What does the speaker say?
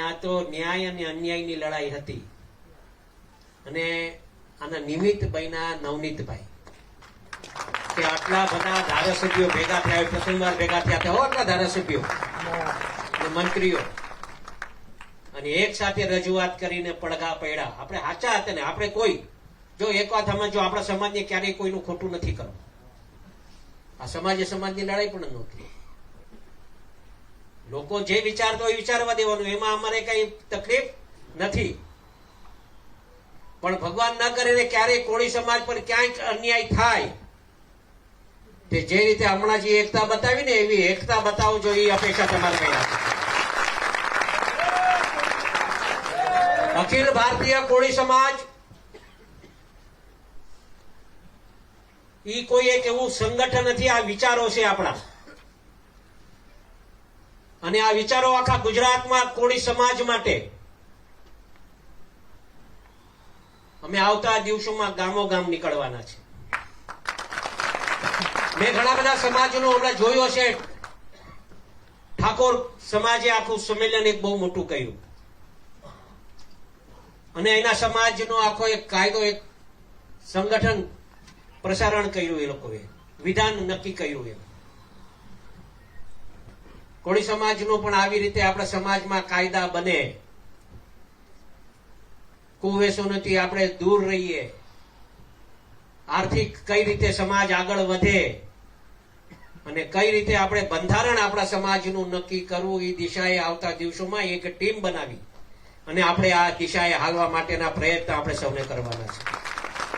આ તો ન્યાય અને અન્યાયની લડાઈ હતી અને આના નિમિત્ત બન્યા નવનીતભાઈ કે આટલા બધા ધારાસભ્યો ભેગા થયા, પ્રથમવાર ભેગા થયા હતા, આટલા ધારાસભ્યો અને મંત્રીઓ અને એક સાથે રજૂઆત કરીને પડઘા પડ્યા. આપણે સાચા હતા ને, આપણે કોઈ જો એક વાત સમજો, આપણા સમાજને ક્યારેય કોઈનું ખોટું નથી કરવું. આ સમાજે સમાજની લડાઈ પણ નહોતી. લોકો જે વિચારતો હોય વિચારવા દેવાનું, એમાં અમારે કઈ તકલીફ નથી. પણ ભગવાન ન કરે ને ક્યારેય કોળી સમાજ પર ક્યાંક અન્યાય થાય તે જે રીતે હમણાં જે એકતા બતાવી ને એવી એકતા બતાવજો, એ અપેક્ષા તમારે કઈ રાખે. અખિલ ભારતીય કોળી સમાજ ઈ કોઈ એક એવું સંગઠન નથી, આ વિચારો છે આપણા. અને આ વિચારો આખા ગુજરાતમાં કોળી સમાજ માટે અમે આવતા દિવસોમાં ગામો ગામ નીકળવાના છે. મેં ઘણા બધા સમાજનું હમણાં જોયું હશે, ઠાકોર સમાજે આખું સંમેલન એક બહુ મોટું કર્યું અને એના સમાજનો આખો એક કાયદો, એક સંગઠન પ્રસારણ કર્યું, એ લોકોએ વિધાન નક્કી કર્યું. એમ કોળી સમાજનું પણ આવી રીતે આપણા સમાજમાં કાયદા બને, કુવેસોથી આપણે દૂર રહીએ, આર્થિક કઈ રીતે સમાજ આગળ વધે અને કઈ રીતે આપણે બંધારણ આપણા સમાજનું નક્કી કરવું, એ દિશાએ આવતા દિવસોમાં એક ટીમ બનાવી અને આપણે આ દિશાએ હાલવા માટેના પ્રયત્ન આપણે સૌને કરવાના છે.